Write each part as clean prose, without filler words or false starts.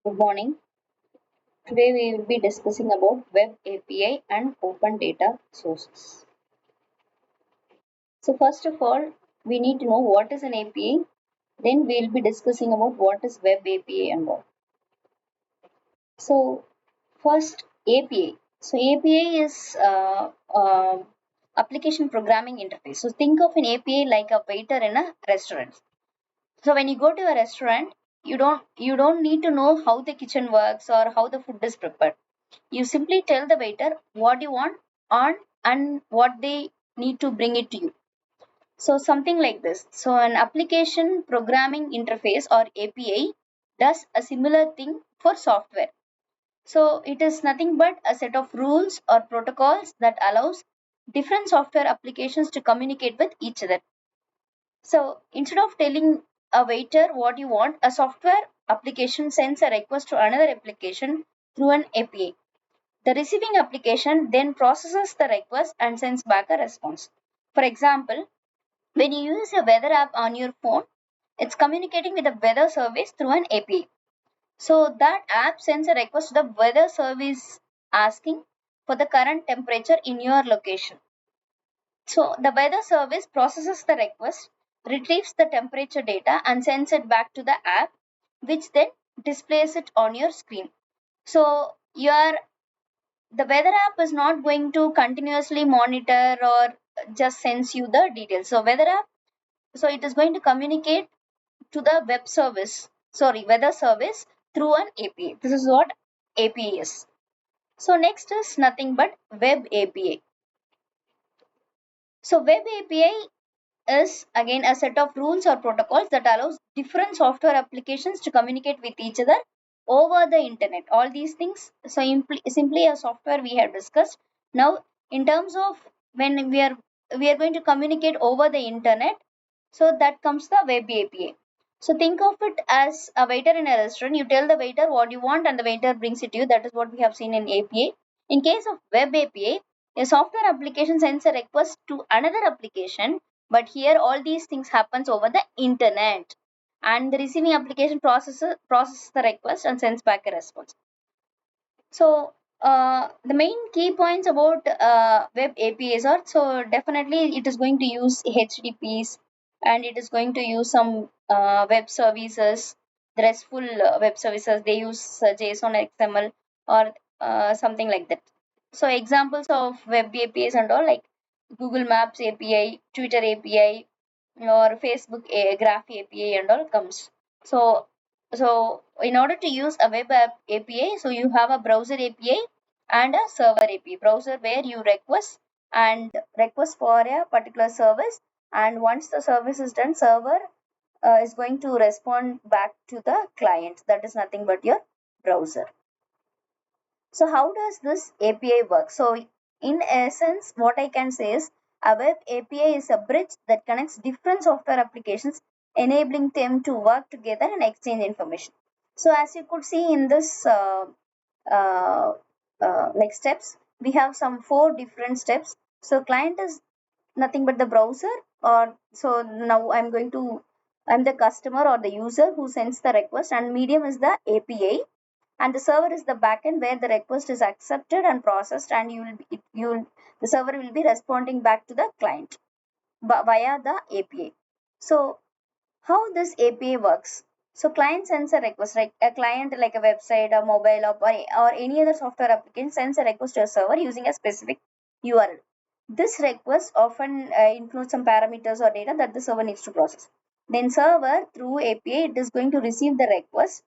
Good morning. Today we will be discussing about Web API and open data sources. So first of all, we need to know what is an API. Then we will be discussing about what is Web API and all. So first API. So API is application programming interface. So think of an API like a waiter in a restaurant. So when you go to a restaurant, you don't need to know how the kitchen works or how the food is prepared. You simply tell the waiter what you want on and what they need to bring it to you. So something like this. So an application programming interface or API does a similar thing for software. So it is nothing but a set of rules or protocols that allows different software applications to communicate with each other. So instead of telling a waiter what you want, a software application sends a request to another application through an API. The receiving application then processes the request and sends back a response. For example, when you use a weather app on your phone, it's communicating with the weather service through an API. So that app sends a request to the weather service asking for the current temperature in your location. So the weather service processes the request, retrieves the temperature data and sends it back to the app, which then displays it on your screen. So the weather app is not going to continuously monitor or just sends you the details. So weather app, so it is going to communicate to the weather service through an API. This is what API is. So next is nothing but web API. So web API is again a set of rules or protocols that allows different software applications to communicate with each other over the internet. All these things, so simply a software we have discussed. Now in terms of when we are going to communicate over the internet, so that comes the web API. So think of it as a waiter in a restaurant. You tell the waiter what you want and the waiter brings it to you. That is what we have seen in API. In case of web API, a software application sends a request to another application, but here all these things happens over the internet, and the receiving application processes the request and sends back a response. So the main key points about web APIs are, so definitely it is going to use HTTPs, and it is going to use some web services, the RESTful web services. They use JSON, XML, or something like that. So examples of web APIs and all, like Google Maps API, Twitter API, or Facebook Graph API and all comes. So in order to use a web app API, so you have a browser API and a server API. Browser where you request for a particular service, and once the service is done, server is going to respond back to the client. That is nothing but your browser. So how does this API work? So in essence, what I can say is a web API is a bridge that connects different software applications, enabling them to work together and exchange information. So as you could see in this uh, like steps, we have some 4 different steps. So client is nothing but the browser, or so now I'm the customer or the user who sends the request, and medium is the API, and the server is the backend where the request is accepted and processed, and the server will be responding back to the client via the API. So how this API works? So client sends a request, like a client like a website, a mobile app, or any other software application sends a request to a server using a specific URL. This request often includes some parameters or data that the server needs to process. Then server through API, it is going to receive the request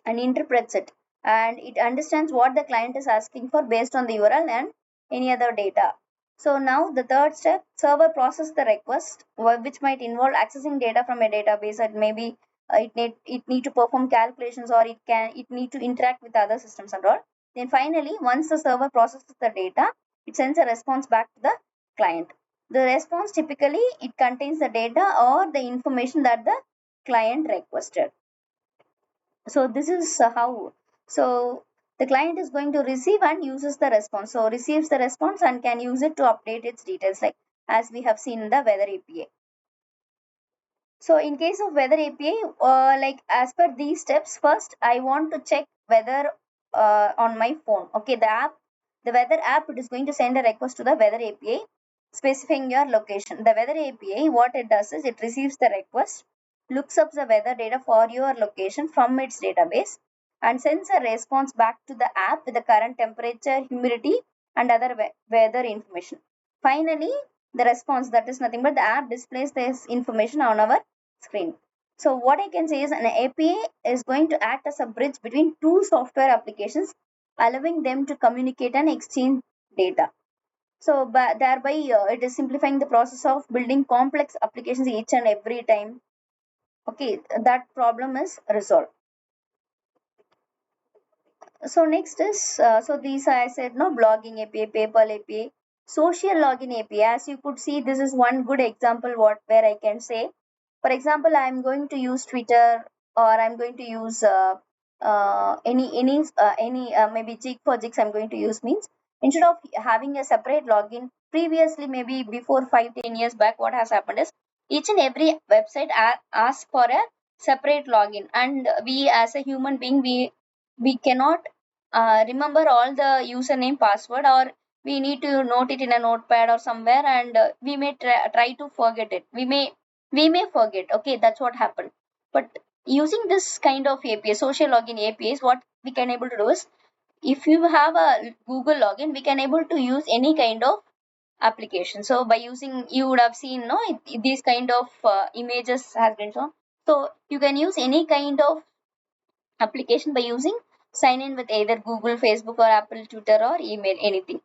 and interprets it, and it understands what the client is asking for based on the URL and any other data. So now the third step, server process the request, which might involve accessing data from a database. It maybe it need to perform calculations, or it need to interact with other systems and all. Then finally, once the server processes the data, it sends a response back to the client. The response typically it contains the data or the information that the client requested. So this is how, so the client is going to receive and uses the response, so receives the response and can use it to update its details, like as we have seen in the weather API. So in case of weather API, like as per these steps, first I want to check weather on my phone. Okay, the weather app, it is going to send a request to the weather API specifying your location. The weather API, what it does is it receives the request, looks up the weather data for your location from its database, and sends a response back to the app with the current temperature, humidity, and other weather information. Finally, the response, that is nothing but the app displays this information on our screen. So what I can say is an API is going to act as a bridge between two software applications, allowing them to communicate and exchange data. So thereby it is simplifying the process of building complex applications each and every time. Okay, that problem is resolved. So next is so these I said no, blogging API, PayPal API, social login API. As you could see, this is one good example what where I can say, for example, I'm going to use Twitter, or I'm going to use any maybe jig for jigs I'm going to use, means instead of having a separate login previously, maybe before 5-10 years back, what has happened is each and every website asks for a separate login, and we as a human being, we cannot remember all the username password, or we need to note it in a notepad or somewhere, and we may try to forget it, we may forget. Okay, that's what happened. But using this kind of API, social login APIs, what we can able to do is, if you have a Google login, we can able to use any kind of application. So by using, you would have seen no, these kind of images has been shown. So you can use any kind of application by using sign in with either Google, Facebook, or Apple, Twitter, or email, anything.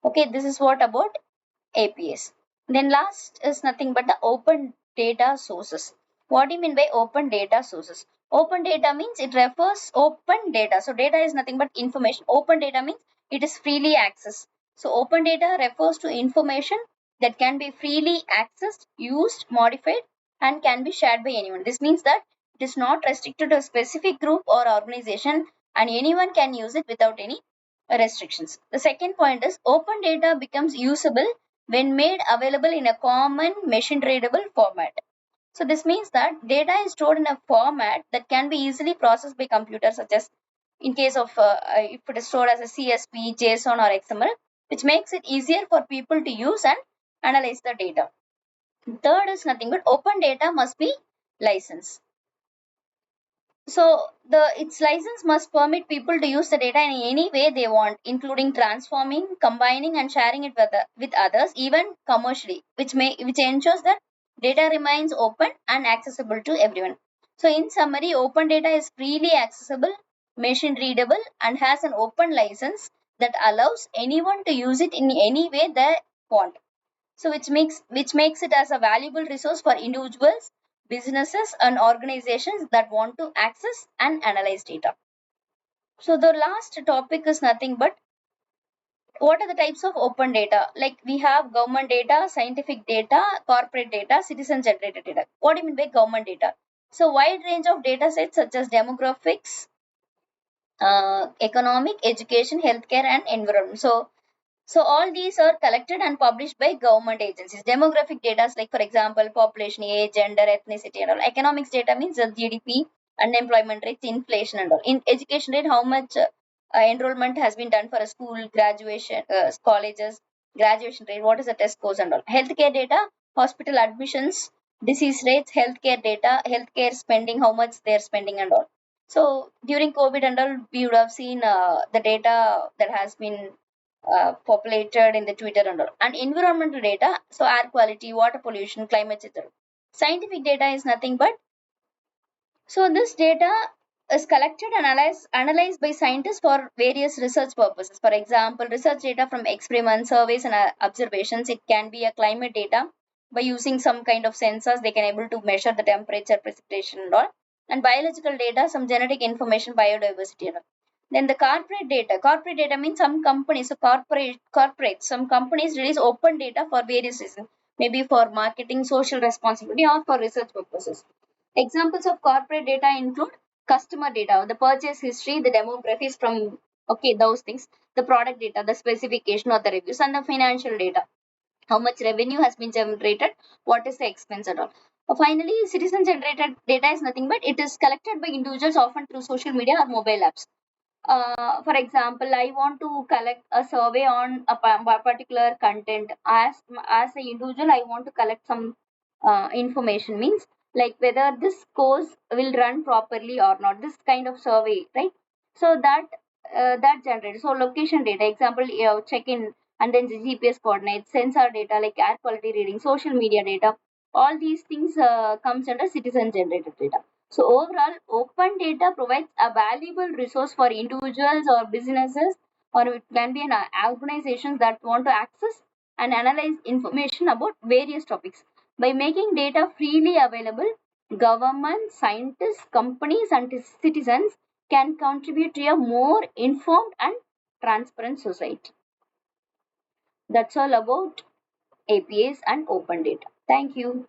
Okay, this is what about APIs. Then last is nothing but the open data sources. What do you mean by open data sources? Open data means it refers open data. So data is nothing but information. Open data means it is freely accessed. So open data refers to information that can be freely accessed, used, modified, and can be shared by anyone. This means that it is not restricted to a specific group or organization, and anyone can use it without any restrictions. The second point is open data becomes usable when made available in a common machine readable format. So this means that data is stored in a format that can be easily processed by computers, such as in case of if it is stored as a CSV, JSON, or XML, which makes it easier for people to use and analyze the data. Third is nothing but open data must be licensed. So its license must permit people to use the data in any way they want, including transforming, combining, and sharing it with others, even commercially, which ensures that data remains open and accessible to everyone. So in summary, open data is freely accessible, machine readable, and has an open license that allows anyone to use it in any way they want. So which makes it as a valuable resource for individuals, businesses, and organizations that want to access and analyze data. So the last topic is nothing but what are the types of open data? Like we have government data, scientific data, corporate data, citizen generated data. What do you mean by government data? So wide range of data sets such as demographics, economic, education, healthcare, and environment. So all these are collected and published by government agencies. Demographic data, like for example, population, age, gender, ethnicity, and all. Economics data means the GDP, unemployment rates, inflation, and all. In education rate, how much enrollment has been done for a school, graduation, colleges, graduation rate, what is the test scores, and all. Healthcare data, hospital admissions, disease rates, healthcare data, healthcare spending, how much they're spending, and all. So during COVID and all, we would have seen the data that has been populated in the Twitter and all. And environmental data, so air quality, water pollution, climate change. Scientific data is nothing but, so this data is collected and analyzed by scientists for various research purposes. For example, research data from experiments, surveys, and observations. It can be a climate data. By using some kind of sensors, they can able to measure the temperature, precipitation, and all. And biological data, some genetic information, biodiversity, and all. Then the corporate data. Corporate data means some companies, so some companies release open data for various reasons, maybe for marketing, social responsibility, or for research purposes. Examples of corporate data include customer data, the purchase history, the demographics from, okay, those things, the product data, the specification or the reviews, and the financial data. How much revenue has been generated, what is the expense and all. Finally, citizen generated data is nothing but it is collected by individuals, often through social media or mobile apps. For example, I want to collect a survey on a particular content. As an individual, I want to collect some information, means like whether this course will run properly or not, this kind of survey, right? So that generates. So location data, example, check in, and then the GPS coordinates, sensor data like air quality reading, social media data, all these things comes under citizen generated data. So overall, open data provides a valuable resource for individuals or businesses, or it can be an organization that want to access and analyze information about various topics. By making data freely available, government, scientists, companies, and citizens can contribute to a more informed and transparent society. That's all about APAs and open data. Thank you.